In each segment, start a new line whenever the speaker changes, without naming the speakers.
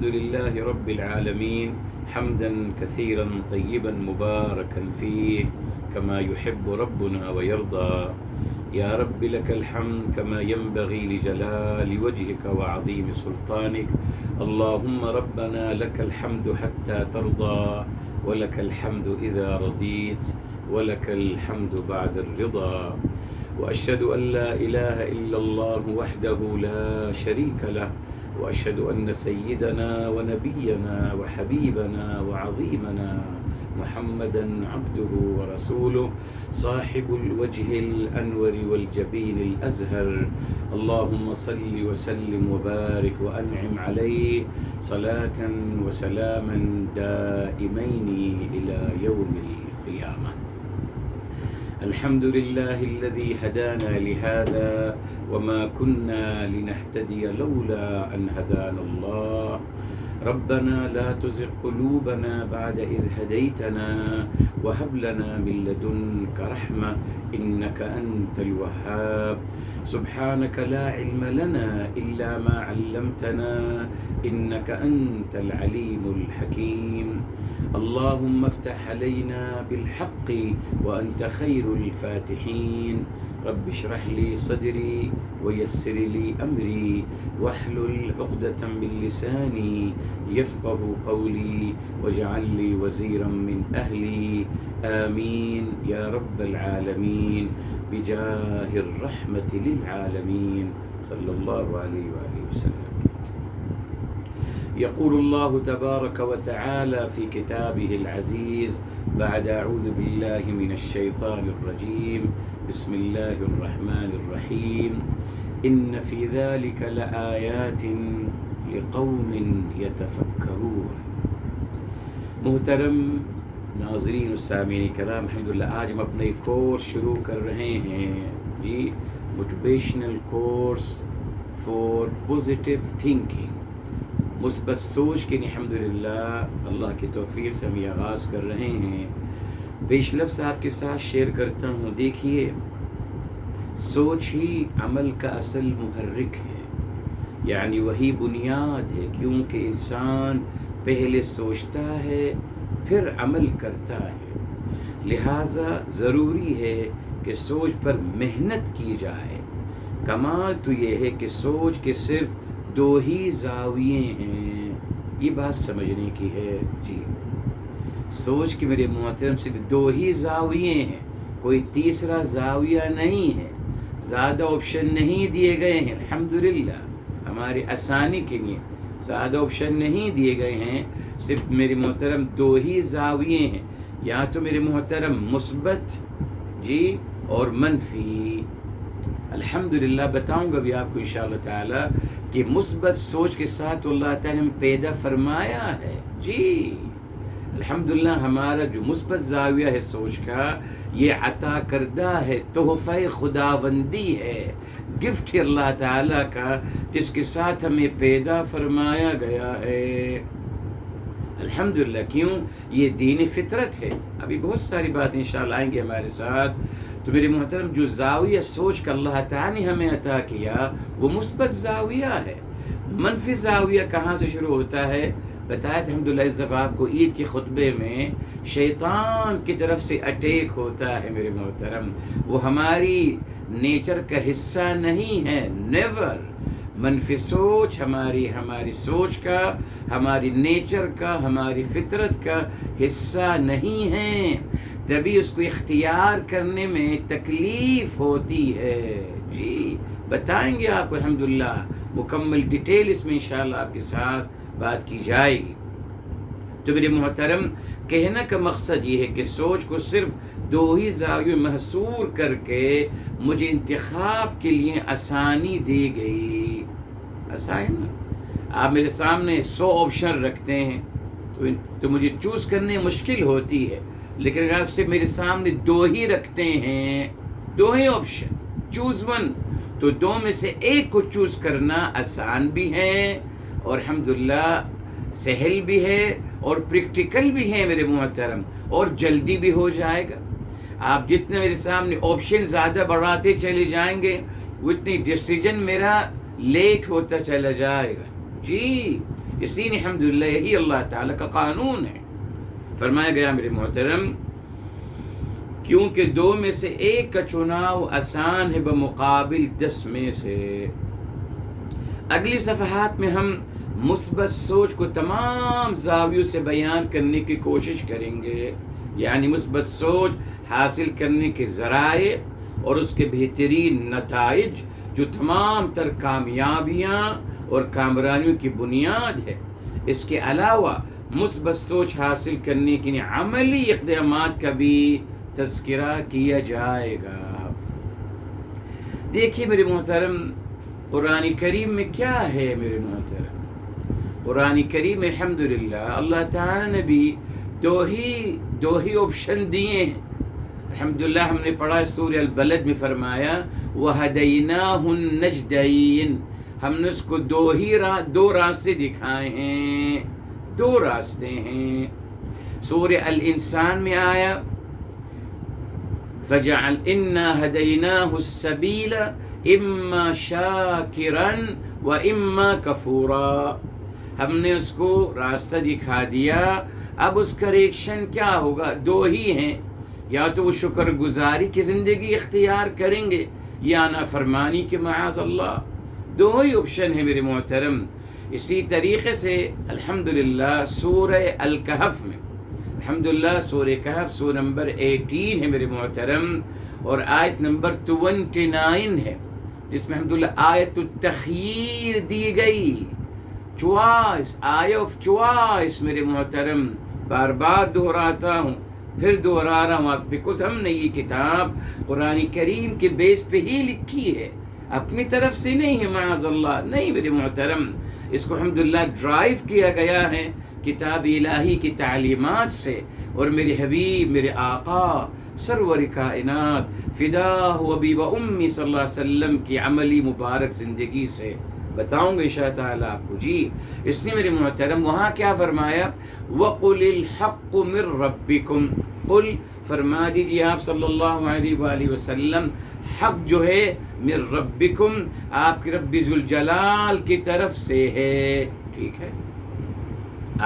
الحمد لله رب العالمين حمدا كثيرا طيبا مباركا فيه كما يحب ربنا ويرضى. يا رب لك الحمد كما ينبغي لجلال وجهك وعظيم سلطانك. اللهم ربنا لك الحمد حتى ترضى، ولك الحمد إذا رضيت، ولك الحمد بعد الرضا. وأشهد أن لا إله إلا الله وحده لا شريك له، وأشهد أن سيدنا ونبينا وحبيبنا وعظيمنا محمدا عبده ورسوله صاحب الوجه الأنور والجبين الأزهر. اللهم صل وسلم وبارك وأنعم عليه صلاة وسلاما دائمين إلى يوم القيامة. الحمد لله الذي هدانا لهذا وما كنا لنهتدي لولا أن هدانا الله. ربنا لا تزغ قلوبنا بعد إذ هديتنا وهب لنا من لدنك رحمة إنك أنت الوهاب. سبحانك لا علم لنا إلا ما علمتنا إنك أنت العليم الحكيم. اللهم افتح علينا بالحق وأنت خير الفاتحين. رب اشرح لي صدري ويسر لي أمري واحلل عقدة من لساني يفقه قولي واجعل لي وزيرا من أهلي. آمين يا رب العالمين بجاه الرحمة للعالمين صلى الله عليه وآله وسلم. يقول الله تبارك وتعالى في كتابه العزيز بعد أعوذ بالله من الشيطان الرجيم بسم الله الرحمن الرحيم إن في ذلك لآيات لقوم يتفكرون. محترم ناظرین و سامعین کرام، الحمدللہ آج ہم اپنے کورس شروع کر رہے ہیں جی، motivational course for positive thinking, مثبت سوچ کے لیے الحمدللہ اللہ کی توفیق سے ہم یہ آغاز کر رہے ہیں. پیش لفظ آپ کے ساتھ شیئر کرتا ہوں. دیکھیے، سوچ ہی عمل کا اصل محرک ہے، یعنی وہی بنیاد ہے، کیونکہ انسان پہلے سوچتا ہے پھر عمل کرتا ہے. لہٰذا ضروری ہے کہ سوچ پر محنت کی جائے. کمال تو یہ ہے کہ سوچ کے صرف دو ہی زاویے ہیں، یہ بات سمجھنے کی ہے جی. سوچ کے میرے محترم صرف دو ہی زاویے ہیں، کوئی تیسرا زاویہ نہیں ہے، زیادہ آپشن نہیں دیے گئے ہیں. الحمدللہ ہماری آسانی کے لیے زیادہ آپشن نہیں دیے گئے ہیں، صرف میرے محترم دو ہی زاویے ہیں، یا تو میرے محترم مثبت جی اور منفی. الحمدللہ بتاؤں گا بھی آپ کو انشاءاللہ تعالی کہ مثبت سوچ کے ساتھ اللہ تعالیٰ نے پیدا فرمایا ہے جی. الحمدللہ ہمارا جو مثبت زاویہ ہے سوچ کا، یہ عطا کردہ ہے، تحفہ خداوندی ہے، گفٹ ہے اللہ تعالیٰ کا، جس کے ساتھ ہمیں پیدا فرمایا گیا ہے. الحمدللہ کیوں؟ یہ دین فطرت ہے. ابھی بہت ساری باتیں انشاءاللہ آئیں گے ہمارے ساتھ. تو میرے محترم جو زاویہ سوچ کا اللہ تعالیٰ نے ہمیں عطا کیا وہ مثبت زاویہ ہے. منفی زاویہ کہاں سے شروع ہوتا ہے؟ بتایا تھا الحمدللہ اس دفعہ آپ کو عید کے خطبے میں، شیطان کی طرف سے اٹیک ہوتا ہے میرے محترم. وہ ہماری نیچر کا حصہ نہیں ہے، نیور. منفی سوچ ہماری سوچ کا، ہماری نیچر کا، ہماری فطرت کا حصہ نہیں ہے. تبھی اس کو اختیار کرنے میں تکلیف ہوتی ہے جی. بتائیں گے آپ کو الحمدللہ مکمل ڈیٹیل اس میں انشاءاللہ آپ کے ساتھ بات کی جائے گی. تو میرے محترم کہنے کا مقصد یہ ہے کہ سوچ کو صرف دو ہی زاویوں محصور کر کے مجھے انتخاب کے لیے آسانی دی گئی. آسان آپ میرے سامنے 100 آپشن رکھتے ہیں تو مجھے چوز کرنے مشکل ہوتی ہے، لیکن اگر آپ سے میرے سامنے دو ہی رکھتے ہیں، دو ہی آپشن، چوز ون، تو دو میں سے ایک کو چوز کرنا آسان بھی ہے اور الحمدللہ سہل بھی ہے اور پریکٹیکل بھی ہے میرے محترم، اور جلدی بھی ہو جائے گا. آپ جتنے میرے سامنے آپشن زیادہ بڑھاتے چلے جائیں گے اتنی ڈیسیجن میرا لیٹ ہوتا چلا جائے گا جی. اس لیے الحمدللہ یہی اللہ تعالیٰ کا قانون ہے. فرمایا گیا میرے محترم کیونکہ 2 میں سے ایک کا چناؤ آسان ہے بمقابل 10 میں سے. اگلی صفحات میں ہم مثبت سوچ کو تمام زاویوں سے بیان کرنے کی کوشش کریں گے، یعنی مثبت سوچ حاصل کرنے کے ذرائع اور اس کے بہترین نتائج جو تمام تر کامیابیاں اور کامرانیوں کی بنیاد ہے. اس کے علاوہ مثبت سوچ حاصل کرنے کے لیے عملی اقدامات کا بھی تذکرہ کیا جائے گا. دیکھیے میرے محترم قرآن کریم میں کیا ہے میرے محترم. قرآن کریم میں الحمدللہ اللہ تعالیٰ نے بھی دو ہی آپشن دیے ہیں. الحمدللہ ہم نے پڑھا سورہ البلد میں فرمایا وَهَدَيْنَاهُ النَّجْدَيْنِ، ہم نے اس کو دو راستے دکھائے ہیں، 2 راستے ہیں. سورہ الانسان میں آیا فَجَعَلْ إِنَّا هَدَيْنَاهُ السَّبِيلَ إِمَّا شَاكِرًا وَإِمَّا كَفُورًا، ہم نے اس کو راستہ دکھا دیا. اب اس کا ریئیکشن کیا ہوگا؟ 2 ہی ہیں، یا تو وہ شکر گزاری کی زندگی اختیار کریں گے یا نافرمانی کے معاذ اللہ. 2 ہی آپشن ہے میرے محترم. اسی طریقے سے الحمدللہ سورہ الکہف میں الحمدللہ سورہ کہف سورہ نمبر 18 ہے میرے محترم، اور آیت نمبر 29 ہے، جس میں الحمدللہ آیت التخییر دی گئی. چوائس، آیت آف چوائس میرے محترم. بار بار دہراتا ہوں، پھر دہرا رہا ہوں بیکاز ہم نے یہ کتاب قرآن کریم کے بیس پہ ہی لکھی ہے، اپنی طرف سے نہیں ہے معاذ اللہ. نہیں میرے محترم، اس کو الحمدللہ ڈرائیو کیا گیا ہے کتاب الہی کی تعلیمات سے، اور میرے حبیب میرے آقا سرور کائنات فداہ ابی و امی صلی اللہ علیہ وسلم کی عملی مبارک زندگی سے بتاؤں گا انشاء تعالیٰ آپ کو. جی اس نے میرے محترم وہاں کیا فرمایا وَقُلِ الْحَقُّ مِن رَبِّكُمْ، قل فرما دیجیے آپ صلی اللہ علیہ وآلہ وسلم حق جو ہے من ربکم، آپ کے رب ذوالجلال کی طرف سے ہے. ٹھیک ہے،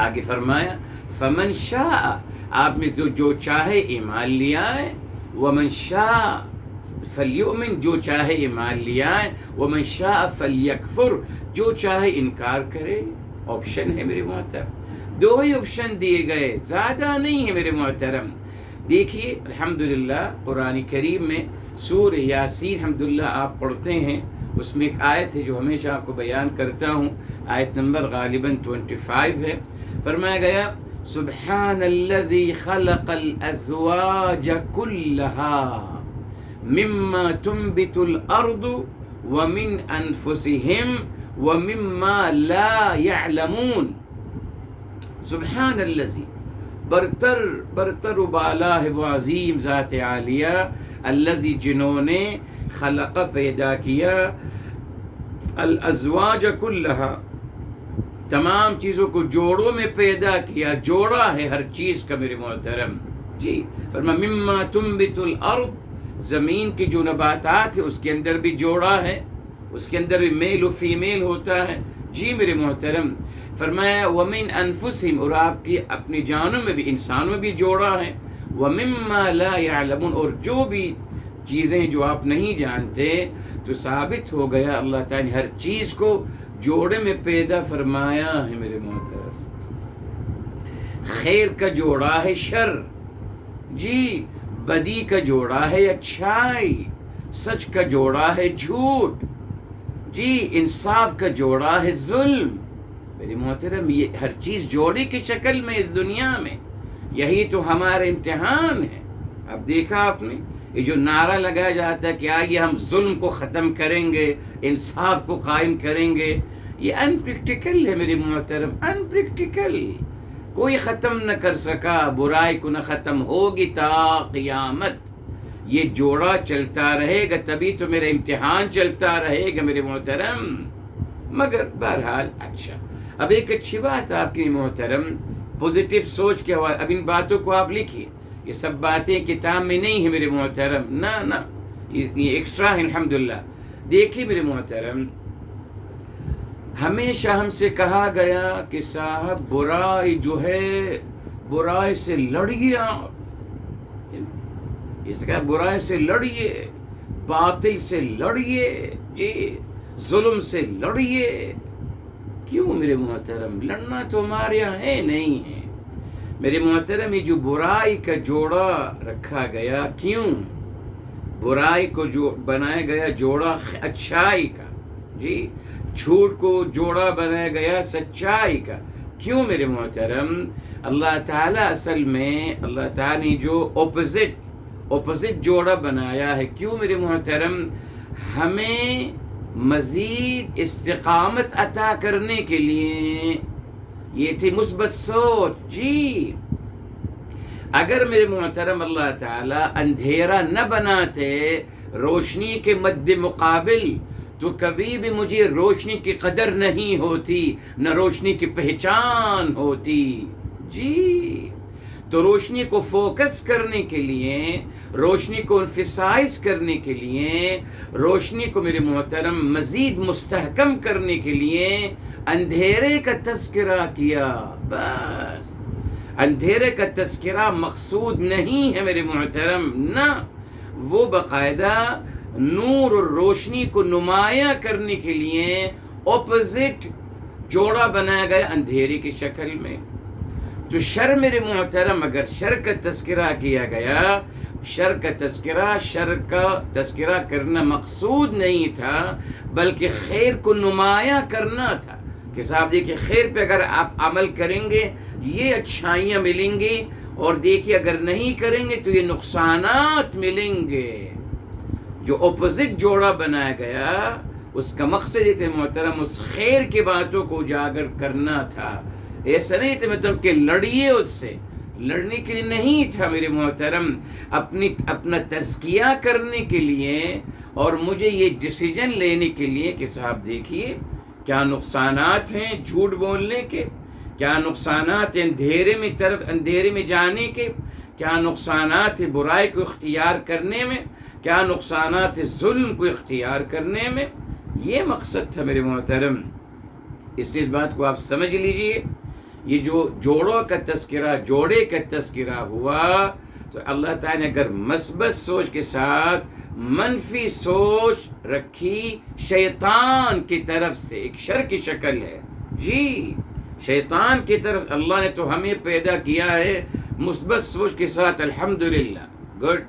آگے فرمایا فمن شاء، آپ میں جو چاہے ایمان لیا ہے، ومن شاء فلیؤمن، جو چاہے ایمان لیا ہے، ومن شاء فلیکفر، جو چاہے انکار کرے. آپشن ہے میرے محترم، 2 ہی آپشن دیے گئے، زیادہ نہیں ہے میرے محترم. دیکھیے الحمدللہ قرآن کریم میں سورہ یاسین الحمدللہ آپ پڑھتے ہیں، اس میں ایک آیت ہے جو ہمیشہ آپ کو بیان کرتا ہوں، آیت نمبر غالباً 25 ہے. فرمایا گیا سبحان الذی خلق الازواج کلها مما تنبت الارض ومن انفسهم ومما لا يعلمون. سبحان الذی، برتر و بالا ہے وہ عظیم ذات عالیہ، الذی جنہوں نے خلق پیدا کیا، الازواج کلہا تمام چیزوں کو جوڑوں میں پیدا کیا، جوڑا ہے ہر چیز کا میرے محترم. جی فرما مما تنبت الارض، زمین کی جو نباتات ہے اس کے اندر بھی جوڑا ہے، اس کے اندر بھی میل و فیمیل ہوتا ہے. جی میرے محترم فرمایا ومن انفسہم، اور آپ کی اپنی جانوں میں بھی، انسانوں میں بھی جوڑا ہے، ومما لا يعلمون، اور جو بھی چیزیں جو آپ نہیں جانتے. تو ثابت ہو گیا اللہ تعالیٰ نے ہر چیز کو جوڑے میں پیدا فرمایا ہے میرے محترم. خیر کا جوڑا ہے شر، جی بدی کا جوڑا ہے اچھائی، سچ کا جوڑا ہے جھوٹ، جی انصاف کا جوڑا ہے ظلم. میرے محترم یہ ہر چیز جوڑے کی شکل میں اس دنیا میں، یہی تو ہمارا امتحان ہے. اب دیکھا آپ نے یہ جو نعرہ لگایا جاتا ہے کہ آئیے ہم ظلم کو ختم کریں گے، انصاف کو قائم کریں گے، یہ انپریکٹیکل ہے میرے محترم، انپریکٹیکل. کوئی ختم نہ کر سکا، برائی کو نہ ختم ہوگی تا قیامت. یہ جوڑا چلتا رہے گا، تبھی تو میرا امتحان چلتا رہے گا میرے محترم. مگر بہرحال اچھا، اب ایک اچھی بات آپ کی محترم، پوزیٹیو سوچ کے حوالے، اب ان باتوں کو آپ لکھیے، یہ سب باتیں کتاب میں نہیں ہیں میرے محترم، نہ یہ ایکسٹرا ہے الحمدللہ. دیکھیے میرے محترم ہمیشہ ہم سے کہا گیا کہ صاحب برائی جو ہے، برائی سے لڑیے آپ، اس کا برائی سے لڑیے، باطل سے لڑیے، جی ظلم سے لڑیے۔ کیوں میرے محترم؟ لڑنا تو ہمارے یہاں ہے نہیں ہے میرے محترم۔ یہ جو برائی کا جوڑا رکھا گیا، کیوں برائی کو جو بنایا گیا جوڑا اچھائی کا، جی جھوٹ کو جوڑا بنایا گیا سچائی کا، کیوں میرے محترم؟ اللہ تعالیٰ اصل میں اللہ تعالیٰ نے جو اپوزٹ جوڑا بنایا ہے، کیوں میرے محترم؟ ہمیں مزید استقامت عطا کرنے کے لیے، یہ تھی مثبت سوچ۔ جی اگر میرے محترم اللہ تعالیٰ اندھیرا نہ بناتے روشنی کے مد مقابل، تو کبھی بھی مجھے روشنی کی قدر نہیں ہوتی، نہ روشنی کی پہچان ہوتی۔ جی تو روشنی کو فوکس کرنے کے لیے، روشنی کو انفسائز کرنے کے لیے، روشنی کو میرے محترم مزید مستحکم کرنے کے لیے اندھیرے کا تذکرہ کیا۔ بس اندھیرے کا تذکرہ مقصود نہیں ہے میرے محترم، نہ، وہ باقاعدہ نور اور روشنی کو نمایاں کرنے کے لیے اپوزٹ جوڑا بنایا گیا اندھیرے کی شکل میں۔ تو شر میرے محترم، اگر شر کا تذکرہ کیا گیا، شر کا تذکرہ کرنا مقصود نہیں تھا، بلکہ خیر کو نمایاں کرنا تھا کہ صاحب دیکھیے خیر پہ اگر آپ عمل کریں گے یہ اچھائیاں ملیں گی، اور دیکھیے اگر نہیں کریں گے تو یہ نقصانات ملیں گے۔ جو اپوزٹ جوڑا بنایا گیا اس کا مقصد یہ تھا محترم، اس خیر کی باتوں کو اجاگر کرنا تھا۔ ایسا نہیں تھا مطلب کہ لڑیے، اس سے لڑنے کے لیے نہیں تھا میرے محترم، اپنا تزکیہ کرنے کے لیے، اور مجھے یہ ڈیسیجن لینے کے لیے کہ صاحب دیکھیے کیا نقصانات ہیں جھوٹ بولنے کے، کیا نقصانات ہیں اندھیرے میں جانے کے، کیا نقصانات ہیں برائی کو اختیار کرنے میں، کیا نقصانات ہیں ظلم کو اختیار کرنے میں۔ یہ مقصد تھا میرے محترم۔ اس لیے اس بات کو آپ سمجھ لیجئے، یہ جو جوڑے کا تذکرہ ہوا، تو اللہ تعالیٰ نے اگر مثبت سوچ کے ساتھ منفی سوچ رکھی شیطان کی طرف سے، ایک شر کی شکل ہے، جی شیطان کی طرف اللہ نے تو ہمیں پیدا کیا ہے مثبت سوچ کے ساتھ، الحمدللہ، گڈ۔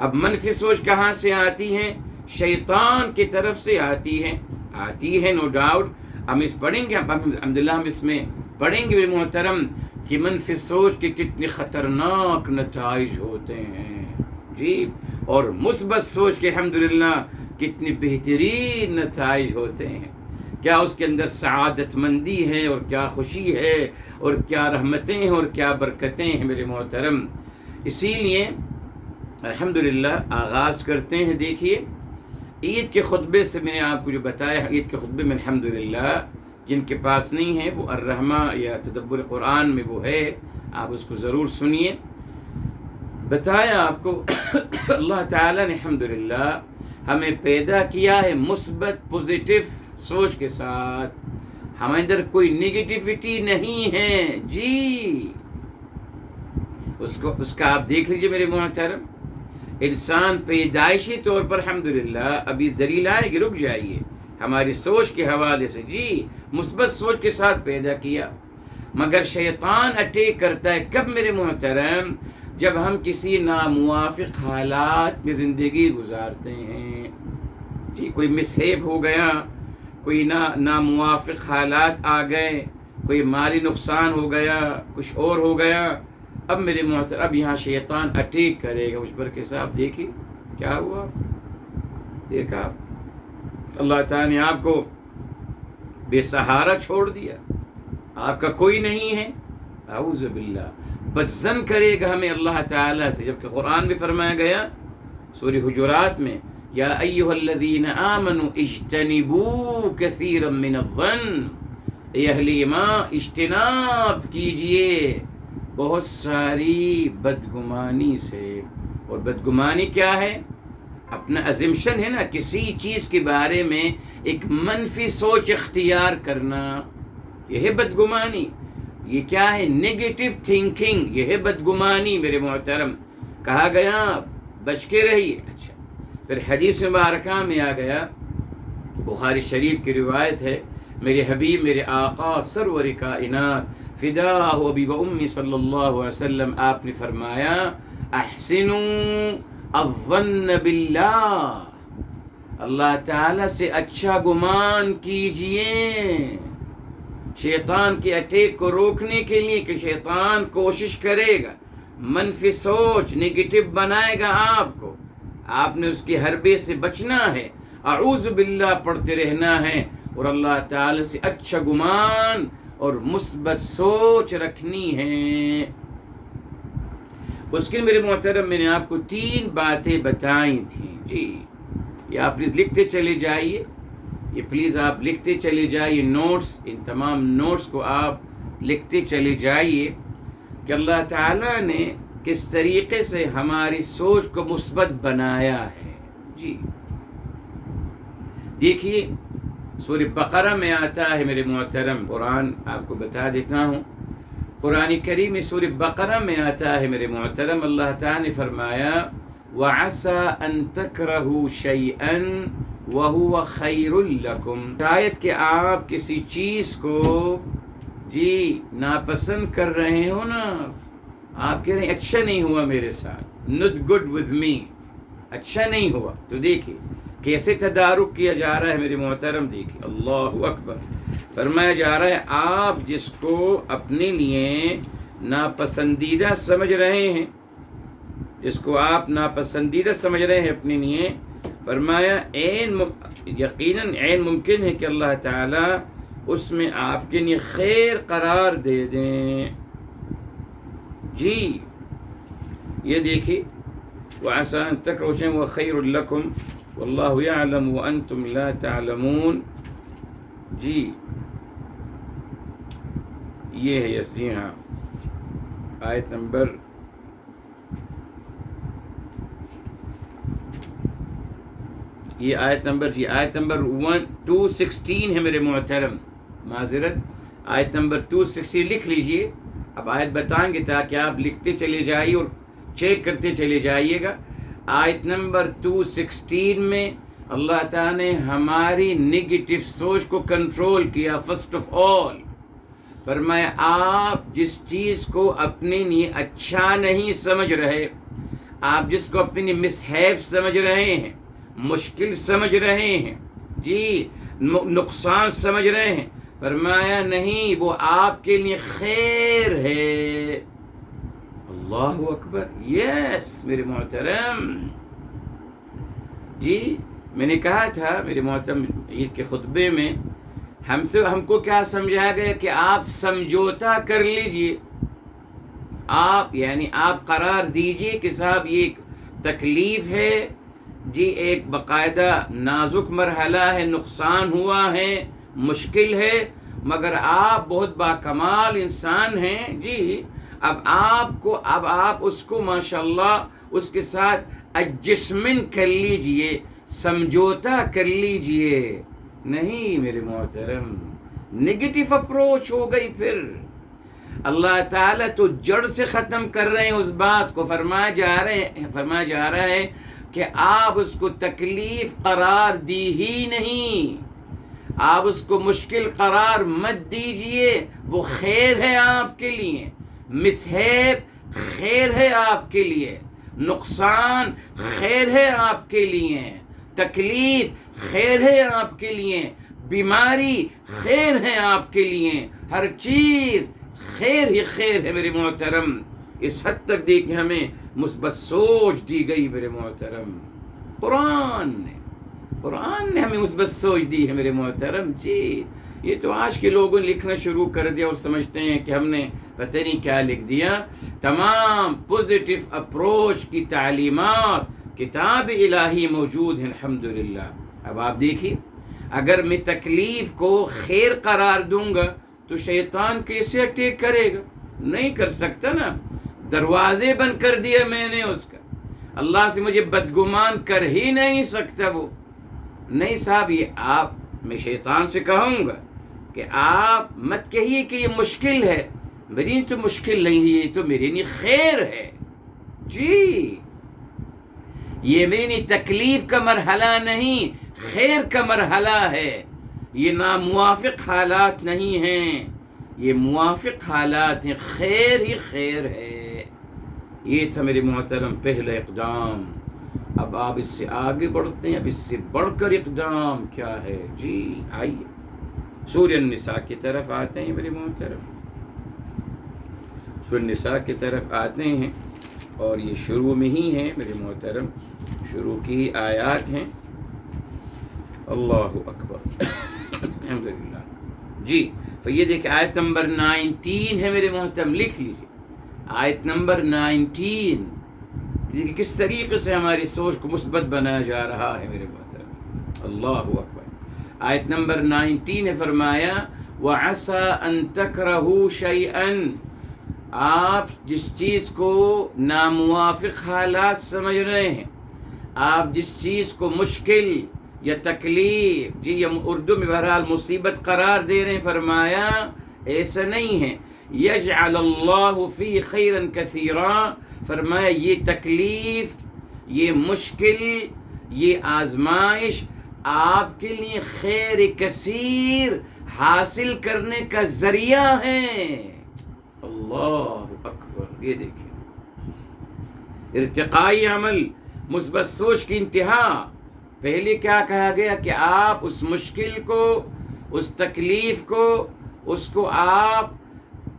اب منفی سوچ کہاں سے آتی ہے؟ شیطان کی طرف سے آتی ہے نو ڈاؤٹ۔ ہم اس پڑھیں گے، الحمدللہ ہم اس میں پڑھیں گے محترم کہ منفی سوچ کے کتنے خطرناک نتائج ہوتے ہیں، جی، اور مثبت سوچ کے الحمدللہ کتنے بہترین نتائج ہوتے ہیں۔ کیا اس کے اندر سعادت مندی ہے، اور کیا خوشی ہے، اور کیا رحمتیں ہیں، اور کیا برکتیں ہیں میرے محترم۔ اسی لیے الحمدللہ آغاز کرتے ہیں۔ دیکھیے عید کے خطبے سے میں نے آپ کو جو بتایا، عید کے خطبے میں الحمدللہ جن کے پاس نہیں ہے وہ الرحمہ یا تدبر قرآن میں وہ ہے، آپ اس کو ضرور سنیے۔ بتایا آپ کو اللہ تعالیٰ نے الحمدللہ ہمیں پیدا کیا ہے مثبت پوزیٹیو سوچ کے ساتھ، ہمارے اندر کوئی نگیٹیوٹی نہیں ہے، جی اس کا آپ دیکھ لیجئے میرے محترم۔ انسان پیدائشی طور پر الحمدللہ، ابھی دلیل آئے گی، رک جائیے، ہماری سوچ کے حوالے سے، جی مثبت سوچ کے ساتھ پیدا کیا، مگر شیطان اٹیک کرتا ہے کب میرے محترم؟ جب ہم کسی ناموافق حالات میں زندگی گزارتے ہیں، جی کوئی مسہیپ ہو گیا، کوئی ناموافق حالات آ گئے، کوئی مالی نقصان ہو گیا، کچھ اور ہو گیا، اب میرے محترم اب یہاں شیطان اٹیک کرے گا مجھ پر کہ صاحب دیکھیے کیا ہوا، دیکھا اللہ تعالیٰ نے آپ کو بے سہارا چھوڑ دیا، آپ کا کوئی نہیں ہے، اعوذ باللہ، بدظن کرے گا ہمیں اللہ تعالیٰ سے، جبکہ قرآن میں فرمایا گیا سورہ حجرات میں، یا ایھا الذین آمنوا اجتنبوا کثیرا من الظن، اے اہل ایمان اجتناب کیجئے بہت ساری بدگمانی سے۔ اور بدگمانی کیا ہے؟ اپنا ازمشن ہے نا، کسی چیز کے بارے میں ایک منفی سوچ اختیار کرنا، یہ ہے بدگمانی. یہ کیا ہے؟ نیگیٹو تھنکنگ، یہ ہے بدگمانی میرے محترم. کہا گیا بچ کے رہیے. اچھا، پھر حدیث مبارکہ میں آ گیا، بخاری شریف کی روایت ہے، میرے حبیب، میرے آقا سرور کائنات فداہ ابی و امی صلی اللہ علیہ وسلم، آپ نے فرمایا احسنوا الظن باللہ، اللہ تعالی سے اچھا گمان کیجئے. شیطان کے اٹیک کو روکنے کے لیے کہ شیطان کوشش کرے گا، منفی سوچ نگیٹو بنائے گا آپ کو، آپ نے اس کے حربے سے بچنا ہے، اعوذ باللہ پڑھتے رہنا ہے، اور اللہ تعالی سے اچھا گمان اور مثبت سوچ رکھنی ہے. اس کے میرے محترم میں نے آپ کو 3 باتیں بتائی تھیں. جی، یہ آپ پلیز لکھتے چلے جائیے، یہ پلیز آپ لکھتے چلے جائیے، نوٹس، ان تمام نوٹس کو آپ لکھتے چلے جائیے کہ اللہ تعالیٰ نے کس طریقے سے ہماری سوچ کو مثبت بنایا ہے. جی دیکھیے، سورہ بقرہ میں آتا ہے میرے محترم، قرآن آپ کو بتا دیتا ہوں، قرآن کریم میں سورہ بقرہ میں آتا ہے میرے محترم، اللہ تعالیٰ نے فرمایا وَعَسَىٰ أَن تَكْرَهُوا شَيْئًا وَهُوَ خَيْرٌ لَكُمْ، شاید کہ آپ کسی چیز کو جی ناپسند کر رہے ہو نا، آپ کہہ رہے ہیں اچھا نہیں ہوا میرے ساتھ، not good with me، اچھا نہیں ہوا. تو دیکھیے کیسے تدارک کیا جا رہا ہے میرے محترم. دیکھیے اللہ اکبر، فرمایا جا رہا ہے آپ جس کو اپنے لیے ناپسندیدہ سمجھ رہے ہیں، جس کو آپ ناپسندیدہ سمجھ رہے ہیں اپنے لیے، فرمایا یقیناً عین ممکن ہے کہ اللہ تعالیٰ اس میں آپ کے لیے خیر قرار دے دیں. جی یہ دیکھیے وَعَسَىٰ أَن تَكْرَهُوا شَيْئًا وَهُوَ خَيْرٌ لَكُمْ وَاللَّهُ يَعْلَمُ وَأَنْتُمْ لَا تَعْلَمُونَ. جی یہ ہے، یس جی ہاں، آیت نمبر یہ آیت نمبر 216 ہے میرے محترم، معذرت، آیت نمبر 216 لکھ لیجئے. اب آیت بتائیں گے تاکہ آپ لکھتے چلے جائیے اور چیک کرتے چلے جائیے گا. آیت نمبر 216 میں اللہ تعالیٰ نے ہماری نگیٹو سوچ کو کنٹرول کیا. فرسٹ آف آل فرمایا آپ جس چیز کو اپنے لیے اچھا نہیں سمجھ رہے، آپ جس کو اپنے لیے مسہیب سمجھ رہے ہیں، مشکل سمجھ رہے ہیں، جی نقصان سمجھ رہے ہیں، فرمایا نہیں، وہ آپ کے لیے خیر ہے. اللہ اکبر، یس میرے محترم. جی میں نے کہا تھا میرے محترم عید کے خطبے میں، ہم کو کیا سمجھایا گیا کہ آپ سمجھوتا کر لیجئے، آپ قرار دیجئے کہ صاحب یہ ایک تکلیف ہے، جی ایک باقاعدہ نازک مرحلہ ہے، نقصان ہوا ہے، مشکل ہے، مگر آپ بہت باکمال انسان ہیں. جی اب آپ اس کو ماشاءاللہ اس کے ساتھ ایڈجسٹمنٹ کر لیجئے، سمجھوتا کر لیجئے. نہیں میرے محترم، نگیٹو اپروچ ہو گئی. پھر اللہ تعالیٰ تو جڑ سے ختم کر رہے ہیں اس بات کو. فرمایا جا رہا ہے کہ آپ اس کو تکلیف قرار دی ہی نہیں، آپ اس کو مشکل قرار مت دیجئے، وہ خیر ہے آپ کے لیے، مسہیب خیر ہے آپ کے لیے، نقصان خیر ہے آپ کے لیے، تکلیف خیر ہے آپ کے لیے، بیماری خیر ہے آپ کے لیے، ہر چیز خیر ہی خیر ہے میرے محترم. اس حد تک دیکھیں ہمیں مثبت سوچ دی گئی میرے محترم. قرآن نے ہمیں مثبت سوچ دی ہے میرے محترم. جی یہ تو آج کے لوگوں نے لکھنا شروع کر دیا اور سمجھتے ہیں کہ ہم نے پتہ نہیں کیا لکھ دیا. تمام پوزیٹو اپروچ کی تعلیمات کتاب الہی موجود ہیں الحمدللہ. اب آپ دیکھیے، اگر میں تکلیف کو خیر قرار دوں گا تو شیطان کیسے اٹیک کرے گا؟ نہیں کر سکتا نا. دروازے بند کر دیا میں نے اس کا. اللہ سے مجھے بدگمان کر ہی نہیں سکتا وہ. نہیں صاحب، یہ آپ، میں شیطان سے کہوں گا کہ آپ مت کہیے کہ یہ مشکل ہے. میری تو مشکل نہیں ہے، یہ تو میرے لیے خیر ہے. جی، یہ میرے لیے تکلیف کا مرحلہ نہیں، خیر کا مرحلہ ہے. یہ ناموافق حالات نہیں ہیں، یہ موافق حالات ہیں. خیر ہی خیر ہے. یہ تھا میرے محترم پہلا اقدام. اب آپ اس سے آگے بڑھتے ہیں. اب اس سے بڑھ کر اقدام کیا ہے؟ جی آئیے سورہ النساء کی طرف آتے ہیں میرے محترم. سورہ النساء کی طرف آتے ہیں اور یہ شروع میں ہی ہیں میرے محترم، شروع کی آیات ہیں. اللہ اکبر الحمدللہ. جی یہ دیکھیں آیت نمبر 19 ہے میرے محترم، لکھ لیجیے آیت نمبر 19. دیکھیے کس طریقے سے ہماری سوچ کو مثبت بنایا جا رہا ہے میرے محترم. اللہ اکبر. آیت نمبر 19 ہے، فرمایا وَعَسَىٰ أَن تَكْرَهُوا شَيْئًا. آپ جس چیز کو ناموافق حالات سمجھ رہے ہیں، آپ جس چیز کو مشکل یا تکلیف، جی یا اردو میں بہرحال مصیبت قرار دے رہے ہیں، فرمایا ایسا نہیں ہے. یجعل اللہ فی خیرا کثیرا. فرمایا یہ تکلیف، یہ مشکل، یہ آزمائش آپ کے لیے خیر کثیر حاصل کرنے کا ذریعہ ہے. اللہ اکبر. یہ دیکھیں ارتقائی عمل، مثبت سوچ کی انتہا. پہلے کیا کہا گیا کہ آپ اس مشکل کو، اس تکلیف کو، اس کو آپ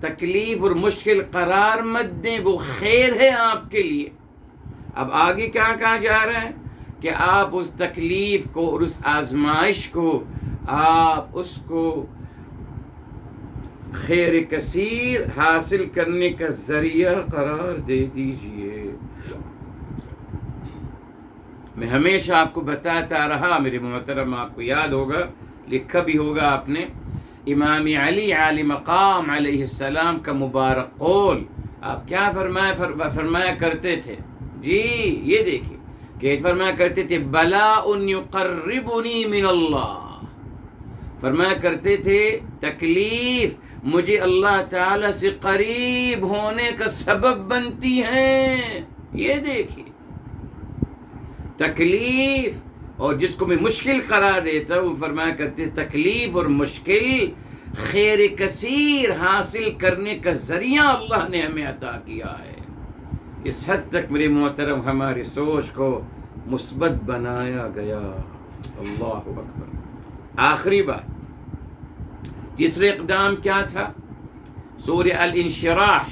تکلیف اور مشکل قرار مت دیں، وہ خیر ہے آپ کے لیے. اب آگے کیا کہا جا رہا ہے کہ آپ اس تکلیف کو اور اس آزمائش کو آپ اس کو خیر کثیر حاصل کرنے کا ذریعہ قرار دے دیجئے. میں ہمیشہ آپ کو بتاتا رہا میرے محترم، آپ کو یاد ہوگا، لکھا بھی ہوگا آپ نے، امام علی عالی مقام علیہ السلام کا مبارک قول. آپ کیا فرمایا کرتے تھے؟ جی یہ دیکھیں کہ فرمایا کرتے تھے بلاء یقربنی من اللہ. فرمایا کرتے تھے تکلیف مجھے اللہ تعالی سے قریب ہونے کا سبب بنتی ہیں. یہ دیکھیں تکلیف، اور جس کو میں مشکل قرار دیتا ہوں، فرمایا کرتے تکلیف اور مشکل خیر کثیر حاصل کرنے کا ذریعہ اللہ نے ہمیں عطا کیا ہے. اس حد تک میرے محترم ہماری سوچ کو مثبت بنایا گیا. اللہ اکبر. آخری بات، تیسرے اقدام کیا تھا؟ سورہ الانشراح.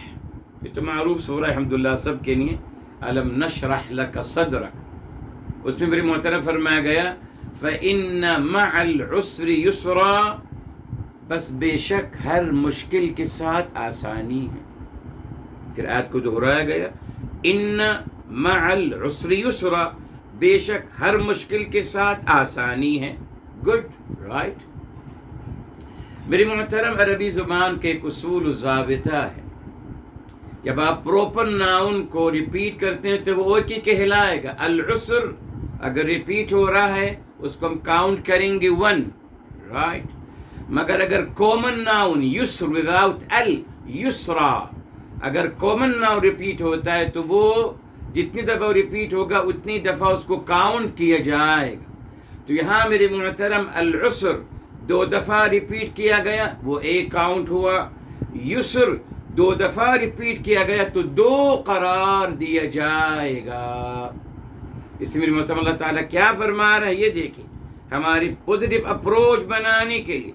یہ تو معروف سورہ الحمدللہ سب کے لیے، الم نشرح لک صدرک. اس میں میرے محترم فرمایا گیا فإن مع العسر یسرا. بس بے شک ہر مشکل کے ساتھ آسانی ہے. پھر آیت کو دہرایا گیا ان مع العسر یسرا، بے شک ہر مشکل کے ساتھ آسانی ہے. Good, right. میری محترم عربی زبان کے ایک اصول و ضابطہ ہے، جب آپ پروپر ناؤن کو ریپیٹ کرتے ہیں تو وہ ایک ہی کہلائے گا. العسر اگر ریپیٹ ہو رہا ہے اس کو ہم کاؤنٹ کریں گے 1، رائٹ. مگر اگر کامن ناؤن یسر وداؤٹ ال، یسرا، اگر کامن ناؤن ریپیٹ ہوتا ہے تو وہ جتنی دفعہ ریپیٹ ہوگا اتنی دفعہ اس کو کاؤنٹ کیا جائے گا. تو یہاں میرے محترم العسر 2 دفعہ ریپیٹ کیا گیا، وہ 1 کاؤنٹ ہوا. یسر 2 دفعہ ریپیٹ کیا گیا تو 2 قرار دیا جائے گا. اس میں محترم اللہ تعالیٰ کیا فرما رہا ہے؟ یہ دیکھیں ہماری پوزیٹیو اپروچ بنانے کے لیے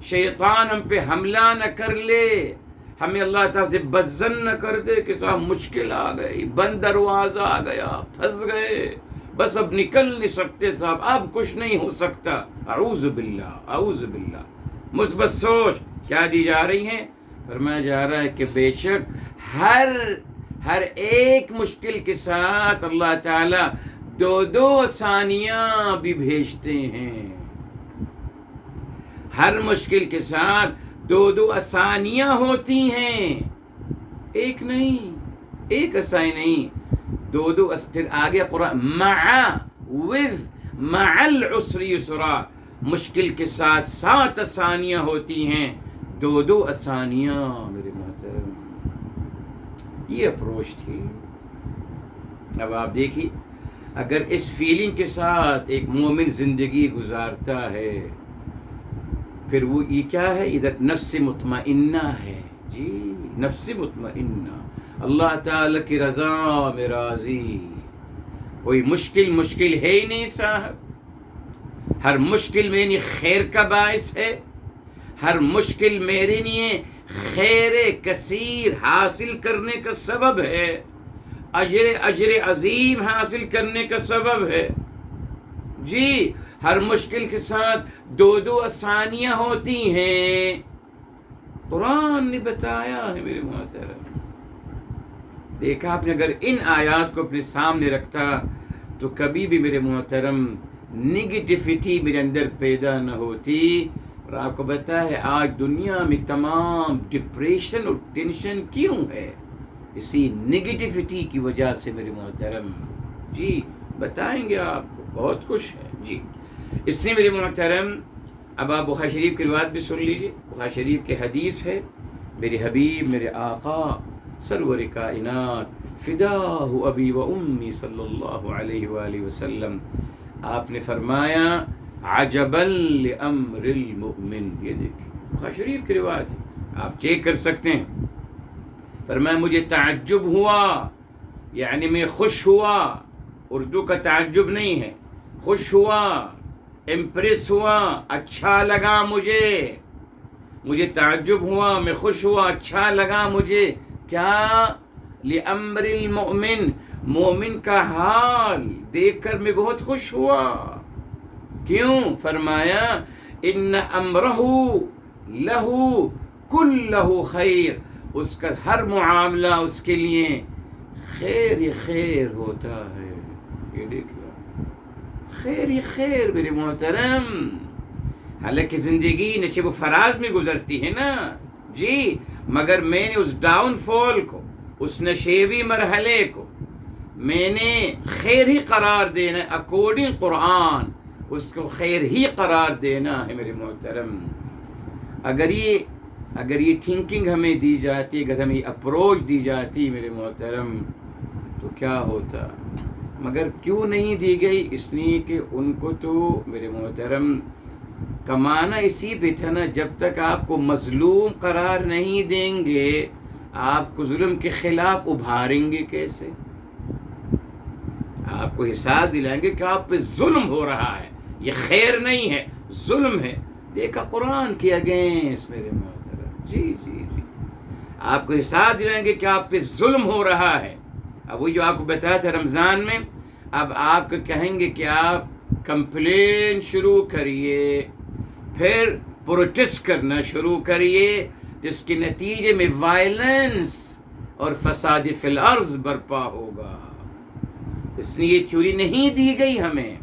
شیطان ہم پہ حملہ نہ کر لے، ہمیں اللہ تعالیٰ سے بزن نہ کر دے کہ صاحب مشکل آ گئی، بند دروازہ آ گیا، پھنس گئے، بس اب نکل نہیں سکتے صاحب، اب کچھ نہیں ہو سکتا. اعوذ باللہ، اعوذ باللہ. مثبت سوچ کیا دی جا رہی ہے؟ فرمایا جا رہا ہے کہ بے شک ہر ایک مشکل کے ساتھ اللہ تعالیٰ 2 آسانیاں بھی بھیجتے ہیں. ہر مشکل کے ساتھ 2 آسانیاں ہوتی ہیں، ایک نہیں، ایک آسانی نہیں، دو پھر آگے قرآن مع العسر یسرا، مشکل کے ساتھ 7 آسانیاں ہوتی ہیں، 2 آسانیاں میرے محترم. یہ اپروچ تھی. اب آپ دیکھیے اگر اس فیلنگ کے ساتھ ایک مومن زندگی گزارتا ہے پھر وہ یہ کیا ہے، ادھر نفس مطمئنہ ہے. جی نفس مطمئنہ، اللہ تعالیٰ کی رضا میں راضی. کوئی مشکل ہے ہی نہیں صاحب. ہر مشکل میرے لیے خیر کا باعث ہے، ہر مشکل میرے لیے خیر کثیر حاصل کرنے کا سبب ہے، اجر عظیم حاصل کرنے کا سبب ہے. جی ہر مشکل کے ساتھ 2 آسانیاں ہوتی ہیں. قرآن نے بتایا ہے میرے محترم. دیکھا آپ نے اگر ان آیات کو اپنے سامنے رکھتا تو کبھی بھی میرے محترم نگیٹیوٹی میرے اندر پیدا نہ ہوتی. اور آپ کو پتہ ہے آج دنیا میں تمام ڈپریشن اور ٹینشن کیوں ہے؟ اسی نگیٹیوٹی کی وجہ سے میرے محترم. جی بتائیں گے آپ کو بہت کچھ ہے. جی اس لیے میرے محترم اب آپ بخاری شریف کی روایت بھی سن لیجیے. بخاری شریف کے حدیث ہے، میرے حبیب میرے آقا سرور کائنات فداہ ابی و امی صلی اللہ علیہ وآلہ وسلم، آپ نے فرمایا عجبا لامر المؤمن. یہ دیکھیں بخاری شریف کی روایت ہے، آپ چیک کر سکتے ہیں. فرمایا مجھے تعجب ہوا، یعنی میں خوش ہوا. اردو کا تعجب نہیں ہے، خوش ہوا، امپریس ہوا، اچھا لگا مجھے تعجب ہوا، میں خوش ہوا، اچھا لگا مجھے. کیا؟ لامر المؤمن، مومن کا حال دیکھ کر میں بہت خوش ہوا. کیوں؟ فرمایا ان امرہ لہ کلہ خیر، اس کا ہر معاملہ اس کے لیے خیر ہی خیر ہوتا ہے. یہ دیکھیں خیر ہی خیر میرے محترم. حالانکہ زندگی نشیب و فراز میں گزرتی ہے نا جی، مگر میں نے اس ڈاؤن فال کو، اس نشیبی مرحلے کو میں نے خیر ہی قرار دینا. اکارڈنگ قرآن اس کو خیر ہی قرار دینا ہے میرے محترم. اگر یہ تھنکنگ ہمیں دی جاتی، اگر ہمیں اپروچ دی جاتی میرے محترم تو کیا ہوتا. مگر کیوں نہیں دی گئی؟ اس لیے کہ ان کو تو میرے محترم کمانا اسی پہ تھا نا. جب تک آپ کو مظلوم قرار نہیں دیں گے آپ کو ظلم کے خلاف ابھاریں گے کیسے؟ آپ کو احساس دلائیں گے کہ آپ پہ ظلم ہو رہا ہے، یہ خیر نہیں ہے، ظلم ہے. دیکھا قرآن کے اگینسٹ میرے محترم. جی آپ کو احساس دلائیں گے کہ آپ پہ ظلم ہو رہا ہے. اب وہ جو آپ کو بتایا تھا رمضان میں، اب آپ کو کہیں گے کہ آپ کمپلین شروع کریے، پھر پروٹیسٹ کرنا شروع کریے، جس کے نتیجے میں وائلنس اور فساد فی الارض برپا ہوگا. اس لیے یہ تھیوری نہیں دی گئی ہمیں،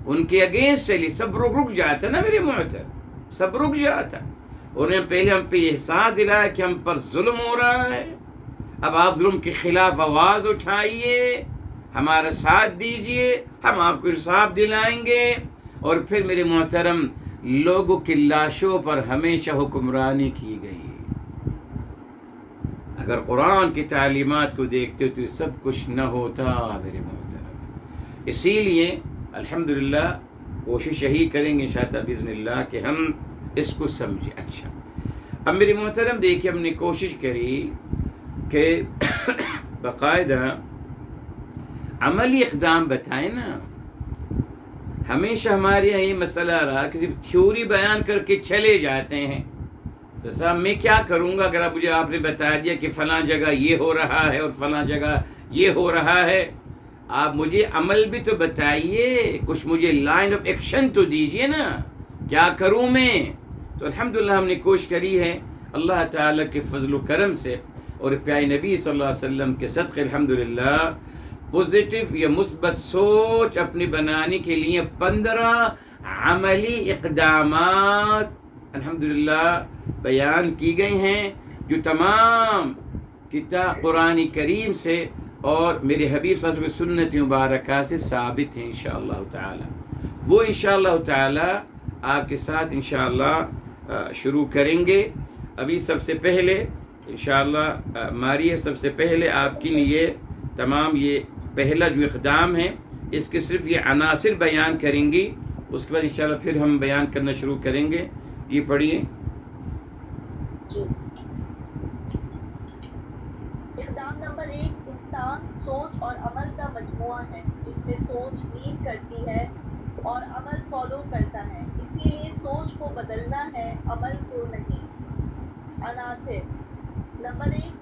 ان کے اگینسٹ چلی. سب رک جاتا نا میرے محترم، سب رک جاتا. انہیں پہلے ہم پہ احساس دلایا کہ ہم پر ظلم ہو رہا ہے. اب آپ ظلم کے خلاف آواز اٹھائیے، ہمارا ساتھ دیجئے، ہم آپ کو انصاف دلائیں گے. اور پھر میرے محترم لوگوں کی لاشوں پر ہمیشہ حکمرانی کی گئی. اگر قرآن کی تعلیمات کو دیکھتے تو سب کچھ نہ ہوتا میرے محترم. اسی لیے الحمدللہ کوشش یہی کریں گے انشاءاللہ باذن اللہ کہ ہم اس کو سمجھیں. اچھا اب میرے محترم دیکھیں، ہم نے کوشش کری کہ باقاعدہ عملی اقدام بتائیں نا. ہمیشہ ہمارے یہاں یہ مسئلہ رہا کہ صرف تھیوری بیان کر کے چلے جاتے ہیں. تو صاحب میں کیا کروں گا اگر آپ نے بتا دیا کہ فلاں جگہ یہ ہو رہا ہے اور فلاں جگہ یہ ہو رہا ہے. آپ مجھے عمل بھی تو بتائیے، کچھ مجھے لائن آف ایکشن تو دیجئے نا. کیا کروں میں؟ تو الحمدللہ ہم نے کوشش کری ہے اللہ تعالیٰ کے فضل و کرم سے اور پیارے نبی صلی اللہ علیہ وسلم کے صدقے الحمدللہ پوزیٹیو یا مثبت سوچ اپنی بنانے کے لیے 15 عملی اقدامات الحمدللہ بیان کی گئی ہیں، جو تمام کتاب قرآن کریم سے اور میرے حبیب صلی اللہ علیہ وسلم کی سنت مبارکہ سے ثابت ہیں انشاءاللہ تعالی. وہ انشاءاللہ تعالی آپ کے ساتھ انشاءاللہ شروع کریں گے. ابھی سب سے پہلے انشاءاللہ ماریہ سب سے پہلے آپ کے لیے تمام یہ پہلا جو اقدام ہے اس کے صرف یہ عناصر بیان کریں گی. اس کے بعد انشاءاللہ پھر ہم بیان کرنا شروع کریں گے. جی پڑھیے.
اقدام نمبر 1، انسان سوچ اور عمل کا مجموعہ ہے جس میں سوچ لیڈ کرتی ہے اور عمل فالو کرتا ہے. اسی لیے سوچ کو بدلنا ہے، عمل کو نہیں. عناصر. نمبر 1،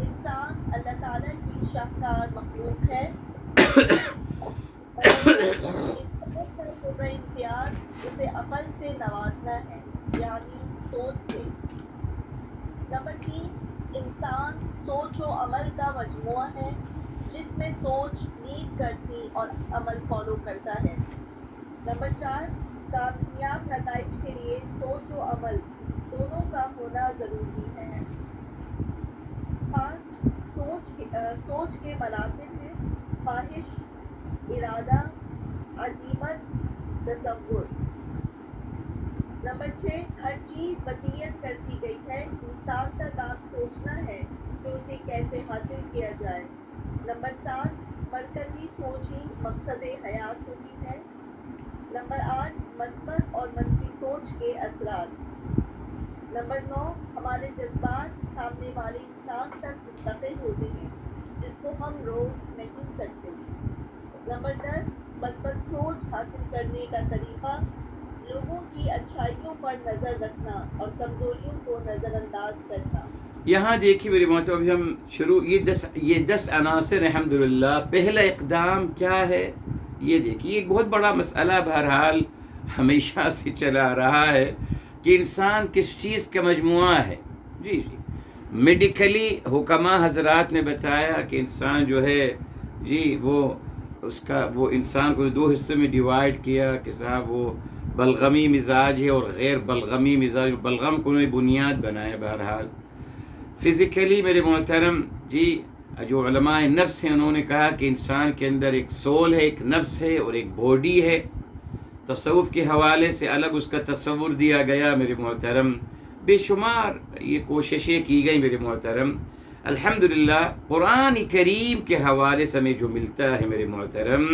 انسان اللہ تعالیٰ کی شاہکار مخلوق ہے. امتیاز اسے عقل سے نوازنا ہے، یعنی سوچ سے. نمبر 3، انسان سوچ و عمل کا مجموعہ ہے جس میں سوچ لیڈ کرتی اور عمل فالو کرتا ہے. نمبر 4، کامیاب نتائج کے لیے سوچ و عمل دونوں کا ہونا ضروری ہے. 5، سوچ کے مراتب ہیں: خواہش، ارادہ، عزیمت، تصور. نمبر 6، ہر چیز بدیت کر دی گئی ہے، انسان کا کام سوچنا ہے کہ اسے کیسے حاصل کیا جائے. نمبر 7، مرکزی سوچ ہی مقصد حیات ہوتی ہے. نمبر 8، مثبت اور منفی سوچ کے اثرات. نمبر 9، ہمارے جذبات سامنے والے انسان تک منتقل ہوتے ہیں جس کو ہم روک نہیں سکتے. نمبر 10، مثبت سوچ حاصل کرنے کا طریقہ: لوگوں کی اچھائیوں پر نظر رکھنا اور کمزوریوں کو نظر انداز کرنا.
یہاں دیکھیے میرے محترم، ابھی ہم شروع یہ 10 عناصر الحمدللہ. پہلا اقدام کیا ہے یہ دیکھیے. ایک بہت بڑا مسئلہ بہرحال ہمیشہ سے چلا آ رہا ہے کہ انسان کس چیز کا مجموعہ ہے. جی میڈیکلی حکماء حضرات نے بتایا کہ انسان جو ہے جی وہ انسان کو 2 حصوں میں ڈیوائیڈ کیا کہ صاحب وہ بلغمی مزاج ہے اور غیر بلغمی مزاج. بلغم کو انہوں نے بنیاد بنایا. بہرحال فزیکلی میرے محترم جی جو علماء نفس ہیں انہوں نے کہا کہ انسان کے اندر ایک سول ہے، ایک نفس ہے اور ایک باڈی ہے. تصوف کے حوالے سے الگ اس کا تصور دیا گیا میرے محترم. بے شمار یہ کوششیں کی گئی میرے محترم. الحمدللہ قرآن کریم کے حوالے سے ہمیں جو ملتا ہے میرے محترم،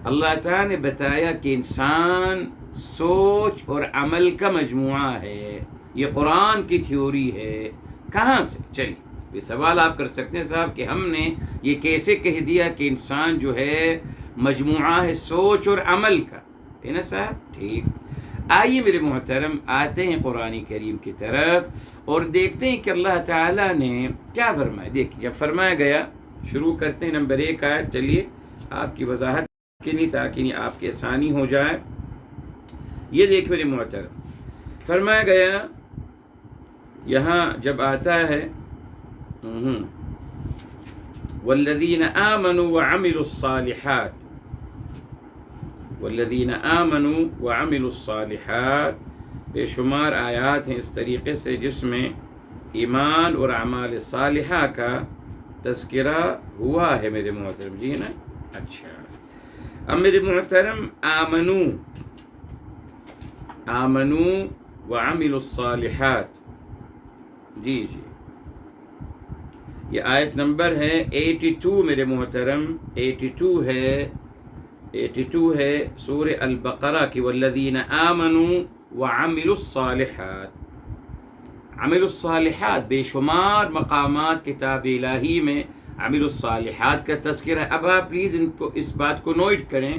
اللہ تعالیٰ نے بتایا کہ انسان سوچ اور عمل کا مجموعہ ہے. یہ قرآن کی تھیوری ہے. کہاں سے؟ چلیے یہ سوال آپ کر سکتے ہیں صاحب کہ ہم نے یہ کیسے کہہ دیا کہ انسان جو ہے مجموعہ ہے سوچ اور عمل کا، ہے نا صاحب؟ ٹھیک. آئیے میرے محترم آتے ہیں قرآن کریم کی طرف اور دیکھتے ہیں کہ اللہ تعالیٰ نے کیا فرمایا. دیکھیں جب فرمایا گیا، شروع کرتے ہیں نمبر 1 آیت. چلیے آپ کی وضاحت کے لیے تاکہ آپ کی آسانی ہو جائے. یہ دیکھ میرے محترم فرمایا گیا یہاں جب آتا ہے والذین آمنوا وعملوا الصالحات، والذین آمنوا وعملوا الصالحات، بے شمار آیات ہیں اس طریقے سے جس میں ایمان اور اعمال صالحہ کا تذکرہ ہوا ہے میرے محترم. جی نا. اچھا اب میرے محترم آمنوا وعملوا الصالحات، جی یہ آیت نمبر ہے 82 میرے محترم. 82 ہے سورہ البقرہ کی. والذین آمنوا وعملوا الصالحات. عمل الصالحات بے شمار مقامات کتاب الہی میں عمل الصالحات کا تذکرہ ہے. اب آپ پلیز اس بات کو نوٹ کریں.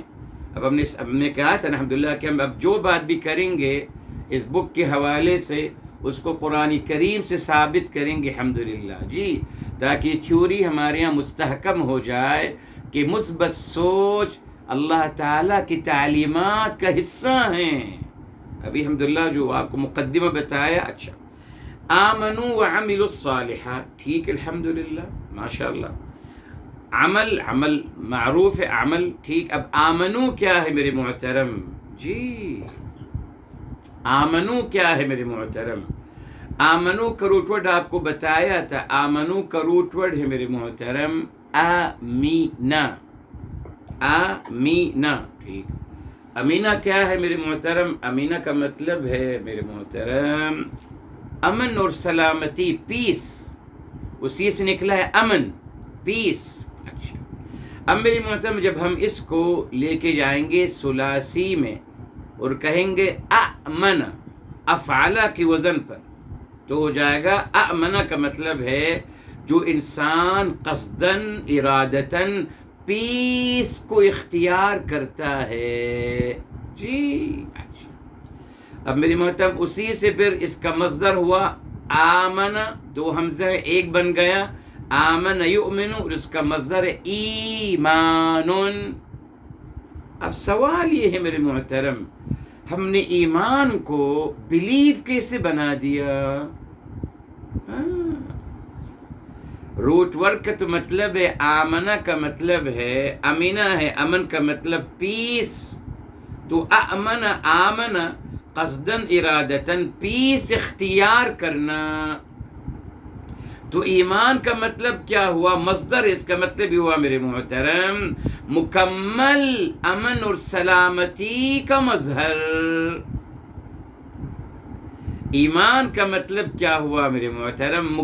اب ہم نے کہا تھا الحمدللہ کہ ہم اب جو بات بھی کریں گے اس بک کے حوالے سے اس کو قرآن کریم سے ثابت کریں گے الحمدللہ جی، تاکہ تھیوری ہمارے یہاں مستحکم ہو جائے کہ مثبت سوچ اللہ تعالیٰ کی تعلیمات کا حصہ ہیں. ابھی الحمدللہ جو آپ کو مقدمہ بتایا. اچھا آمنوا وعملوا الصالحات، ٹھیک الحمدللہ ماشاءاللہ. عمل معروف ہے عمل، ٹھیک. اب آمنو کیا ہے میرے محترم؟ جی آمنو کیا ہے میرے محترم؟ آمنو کا روٹ ورڈ آپ کو بتایا تھا. آمنو کا روٹ ورڈ ہے میرے محترم امینا، امینا، ٹھیک. امینا کیا ہے میرے محترم؟ امینا کا مطلب ہے میرے محترم امن اور سلامتی، پیس، اسی سے نکلا ہے امن، پیس. اچھا، اب میرے محترم جب ہم اس کو لے کے جائیں گے ثلاثی میں اور کہیں گے امن افعلہ کی وزن پر، تو ہو جائے گا امن کا مطلب ہے جو انسان قصداً ارادتاً پیس کو اختیار کرتا ہے. جی اچھا، اب میری محترم اسی سے پھر اس کا مصدر ہوا آمن، دو حمزہ ایک بن گیا، آمن یؤمن، اور اس کا مصدر ہے ایمان. اب سوال یہ ہے میرے محترم، ہم نے ایمان کو بلیف کیسے بنا دیا؟ روٹ ورک کا تو مطلب ہے آمنہ کا مطلب ہے امینہ ہے، امن کا مطلب پیس، تو امن آمن قصداً ارادتاً پیس اختیار کرنا. تو ایمان کا مطلب کیا ہوا؟ مصدر اس کا مطلب ہوا میرے محترم مکمل امن اور سلامتی کا مظہر. ایمان کا مطلب کیا ہوا میرے محترم؟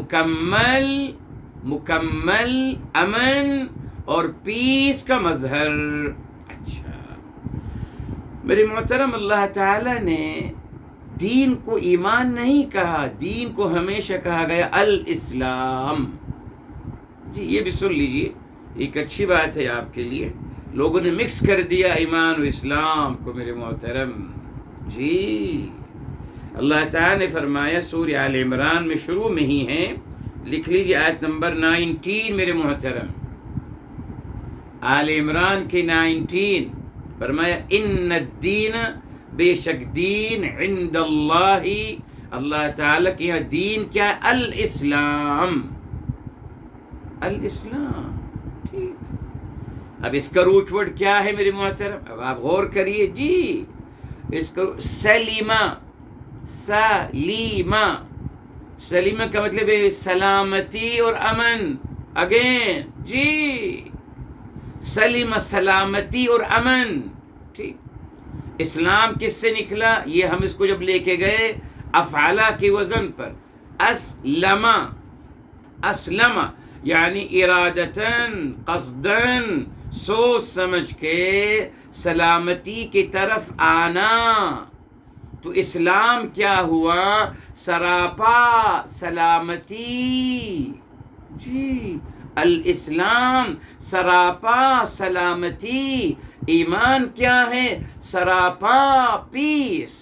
مکمل امن اور پیس کا مظہر. اچھا میرے محترم، اللہ تعالی نے دین کو ایمان نہیں کہا، دین کو ہمیشہ کہا گیا الاسلام. جی یہ بھی سن لیجئے، ایک اچھی بات ہے آپ کے لیے، لوگوں نے مکس کر دیا ایمان و اسلام کو میرے محترم. جی اللہ تعالیٰ نے فرمایا سورہ آل عمران میں شروع میں ہی ہے، لکھ لیجیے آیت نمبر 19 میرے محترم، آل عمران کے 19، فرمایا ان الدین، بے شک دین، عند اللہ، اللہ تعالیٰ کے یہاں دین کیا ہے؟ الاسلام، الاسلام. ٹھیک، اب اس کا روٹ ورڈ کیا ہے میرے محترم؟ اب آپ غور کریے. جی اس کا سلیمہ، سلیمہ، سلیمہ کا مطلب ہے سلامتی اور امن. اگین جی سلیمہ، سلامتی اور امن. ٹھیک، اسلام کس سے نکلا؟ یہ ہم اس کو جب لے کے گئے افعلہ کی وزن پر، اسلم، اسلم یعنی ارادتاً قصداً سوچ سمجھ کے سلامتی کی طرف آنا. تو اسلام کیا ہوا؟ سراپا سلامتی. جی الاسلام سراپا سلامتی. ایمان کیا ہے؟ سراپا پیس.